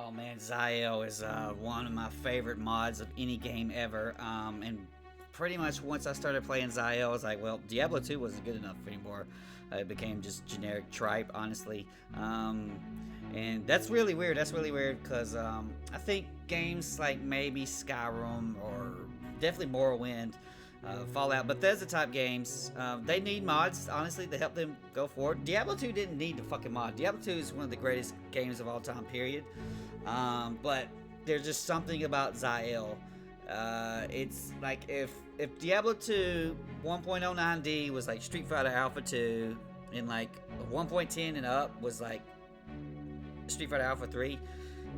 Oh man, Zael is one of my favorite mods of any game ever. And pretty much once I started playing Zael, I was like, well, Diablo 2 wasn't good enough anymore. It became just generic tripe, honestly. And that's really weird. That's really weird because I think games like maybe Skyrim or definitely Morrowind, Fallout, Bethesda type games, they need mods, honestly, to help them go forward. Diablo 2 didn't need the fucking mod. Diablo 2 is one of the greatest games of all time, period. But there's just something about Zael. It's like if Diablo 2 1.09D was like Street Fighter Alpha 2, and like 1.10 and up was like Street Fighter Alpha 3,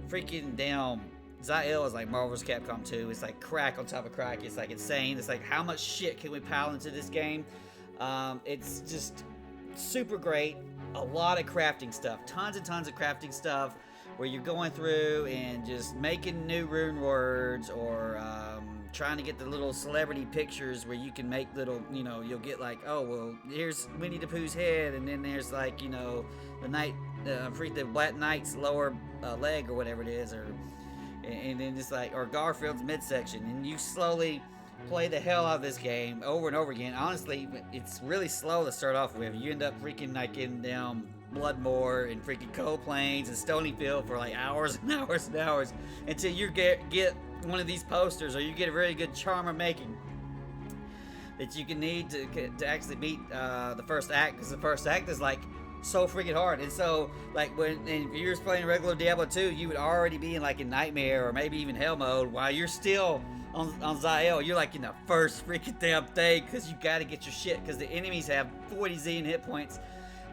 freaking damn, Zael is like Marvel's Capcom 2. It's like crack on top of crack. It's like insane. It's like, how much shit can we pile into this game? It's just super great. A lot of crafting stuff. Tons and tons of crafting stuff where you're going through and just making new rune words, or trying to get the little celebrity pictures where you can make little, you know, you'll get like, oh, well, here's Winnie the Pooh's head, and then there's like, you know, the Black Knight's lower leg or whatever it is, and then just like, or Garfield's midsection, and you slowly play the hell out of this game over and over again. Honestly, it's really slow to start off with. You end up freaking like in down Bloodmoor and freaking Cold Plains and Stonyfield for like hours and hours and hours until you get one of these posters, or you get a really good charmer making that you can need to actually beat the first act, because the first act is like so freaking hard. And so like if you were playing regular Diablo 2, you would already be in like in nightmare or maybe even hell mode while you're still on Zael. You're like in the first freaking damn thing because you got to get your shit, because the enemies have 40 zillion hit points.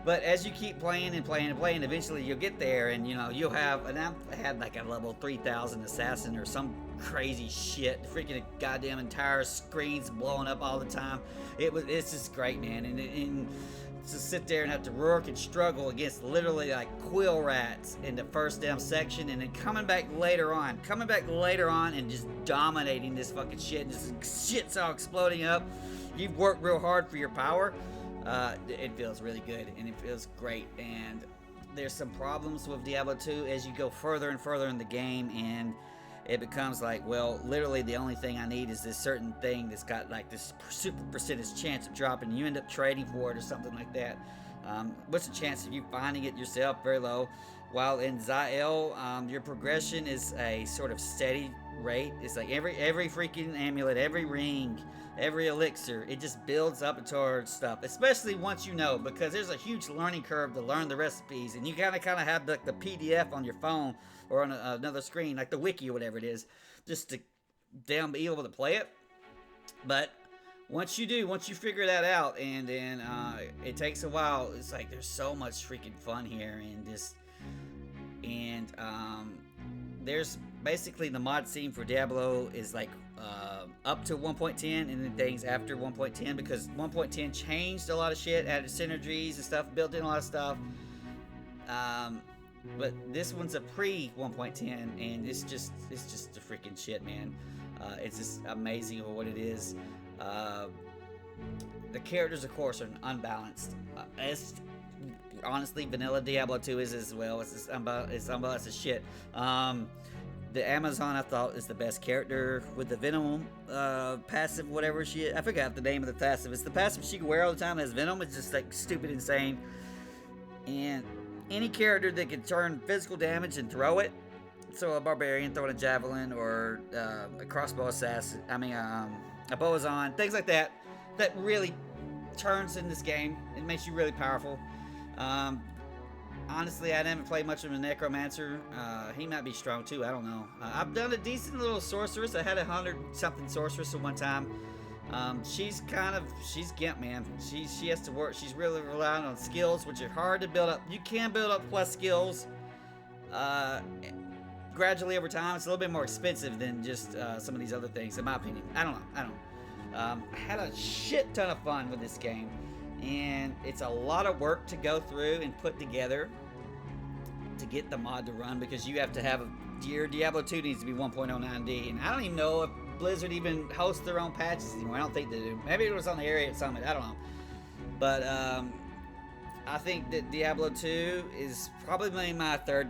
But as you keep playing and playing and playing, eventually you'll get there, and you know, you'll have, and I've had like a level 3000 assassin or some crazy shit, freaking goddamn entire screens blowing up all the time. It's just great, man. And to sit there and have to work and struggle against literally like quill rats in the first damn section, and then coming back later on and just dominating this fucking shit, and just shit's all exploding up. You've worked real hard for your power. It feels really good, and it feels great. And there's some problems with Diablo 2 as you go further and further in the game, and it becomes like, well, literally the only thing I need is this certain thing that's got like this super percentage chance of dropping. You end up trading for it or something like that. What's the chance of you finding it yourself? Very low. While in Zael, your progression is a sort of steady rate. It's like every freaking amulet, every ring, every elixir, it just builds up towards stuff, especially once you know, because there's a huge learning curve to learn the recipes, and you kind of have the PDF on your phone or on another screen, like the wiki or whatever it is, just to damn be able to play it. But once you figure that out, and then it takes a while. It's like there's so much freaking fun here, and there's basically the mod scene for Diablo is like up to 1.10, and then things after 1.10, because 1.10 changed a lot of shit, added synergies and stuff, built in a lot of stuff. But this one's a pre 1.10, and it's just the freaking shit, man. It's just amazing for what it is. The characters, of course, are unbalanced. It's honestly, vanilla Diablo 2 is as well. It's unbalanced as shit. The Amazon, I thought, is the best character with the Venom passive, whatever shit. I forgot the name of the passive. It's the passive she can wear all the time as Venom. It's just like stupid insane. And any character that can turn physical damage and throw it, so a barbarian throwing a javelin, or a crossbow assassin, a Bowazon, things like that, that really turns in this game. It makes you really powerful. Honestly, I haven't played much of a necromancer. He might be strong too, I don't know. I've done a decent little sorceress. I had 100-something sorceress at one time. She's gimp, man. She has to work. She's really relying on skills, which are hard to build up. You can build up plus skills gradually over time. It's a little bit more expensive than just some of these other things, in my opinion. I don't know. I had a shit ton of fun with this game, and it's a lot of work to go through and put together to get the mod to run, because you have to have your Diablo 2 needs to be 1.09D, and I don't even know if Blizzard even hosts their own patches anymore. I don't think they do. Maybe it was on the area at Summit. I don't know. But I think that Diablo 2 is probably my third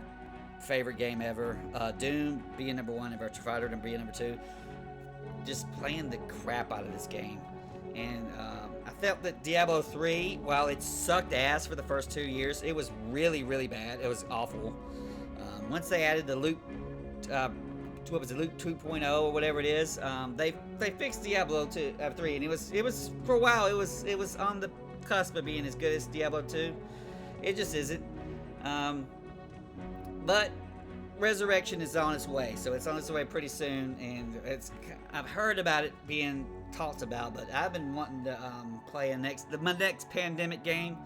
favorite game ever. Doom being number 1 and Virtua Fighter being number 2. Just playing the crap out of this game. And I felt that Diablo 3, while it sucked ass for the first 2 years, it was really, really bad. It was awful. Once they added the loot, what was it, Loot 2.0 or whatever it is, they fixed Diablo 3, and it was for a while it was on the cusp of being as good as Diablo 2. It just isn't. But Resurrection is on its way, so it's on its way pretty soon, and I've heard about it being talked about, but I've been wanting to play my next pandemic game,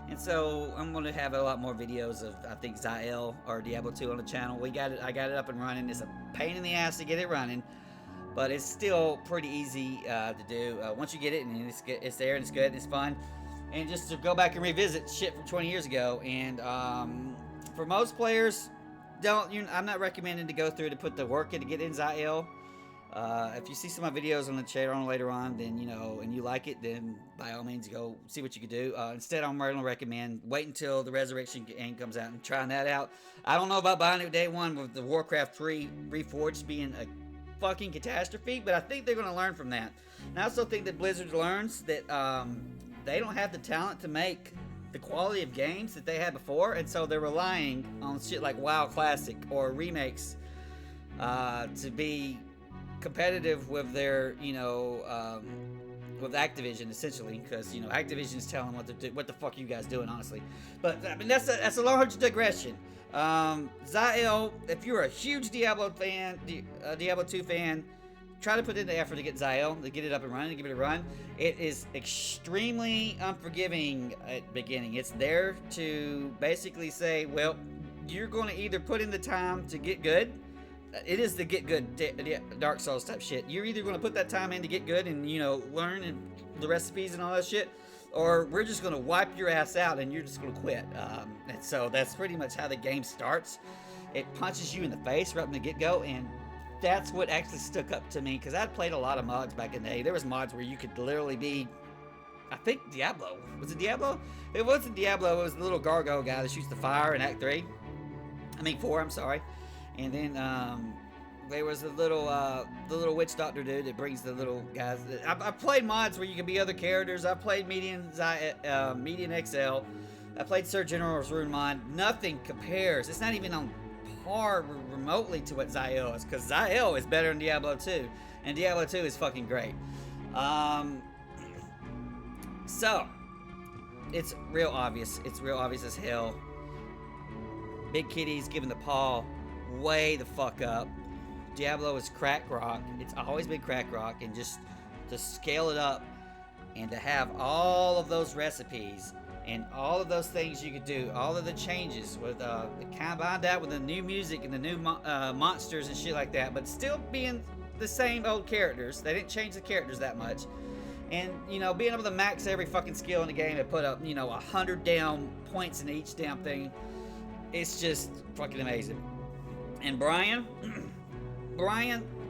and so I'm going to have a lot more videos of, I think, Zael or Diablo 2 on the channel. I got it up and running. It's a pain in the ass to get it running, but it's still pretty easy to do once you get it, and it's there and it's good and it's fun. And just to go back and revisit shit from 20 years ago, and for most players, I'm not recommending to go through to put the work in to get in Zael. If you see some of my videos on the channel later on, then and you like it, then by all means go see what you can do. Instead, I'm going to recommend wait until the Resurrection game comes out and trying that out. I don't know about buying it day one with the Warcraft 3 Reforged being a fucking catastrophe, but I think they're going to learn from that. And I also think that Blizzard learns that they don't have the talent to make the quality of games that they had before, and so they're relying on shit like WoW Classic or remakes to be competitive with their, with Activision, essentially, because Activision is telling them what the fuck are you guys doing, honestly. But I mean that's a large digression. Zael, if you're a huge Diablo fan, Diablo 2 fan, try to put in the effort to get Zael, to get it up and running, to give it a run. It is extremely unforgiving at the beginning. It's there to basically say, well, you're going to either put in the time to get good. It is the get good Dark Souls type shit. You're either going to put that time in to get good and, learn and the recipes and all that shit, or we're just going to wipe your ass out and you're just going to quit. And so that's pretty much how the game starts. It punches you in the face right from the get-go, and that's what actually stuck up to me, because I'd played a lot of mods back in the day. There was mods where you could literally be, I think Diablo. Was it Diablo? It wasn't Diablo. It was the little Gargoyle guy that shoots the fire in Act 3. 4, I'm sorry. And then there was the little witch doctor dude that brings the little guys. I played mods where you can be other characters. I played Median XL. I played Sir General's Rune mod. Nothing compares. It's not even on par remotely to what Zael is, because Zael is better than Diablo 2, and Diablo 2 is fucking great. So it's real obvious. It's real obvious as hell. Big Kitty's giving the paw way the fuck up. Diablo is crack rock. It's always been crack rock, and just to scale it up and to have all of those recipes and all of those things you could do, all of the changes with combine that with the new music and the new monsters and shit like that, but still being the same old characters. They didn't change the characters that much. And, being able to max every fucking skill in the game and put up, 100 down points in each damn thing, it's just fucking amazing. And Brian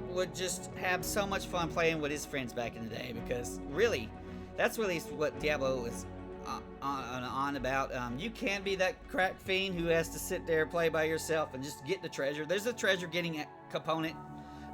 would just have so much fun playing with his friends back in the day, because really, that's really what Diablo is on about. You can be that crack fiend who has to sit there, play by yourself, and just get the treasure. There's a treasure getting component,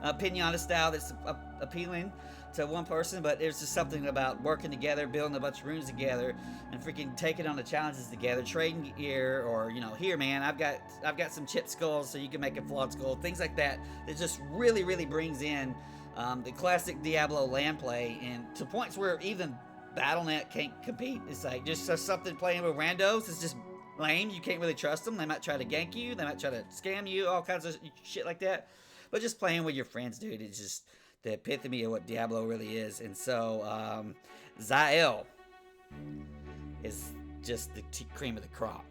pinata style, that's appealing to one person, but there's just something about working together, building a bunch of rooms together, and freaking taking on the challenges together, trading gear, or here, man, I've got some chip skulls so you can make a flawed skull, things like that. It just really, really brings in the classic Diablo land play, and to points where even Battle.net can't compete. It's like just something playing with randos is just lame. You can't really trust them. They might try to gank you. They might try to scam you. All kinds of shit like that. But just playing with your friends, dude, it's just the epitome of what Diablo really is. And so Zael is just the cream of the crop.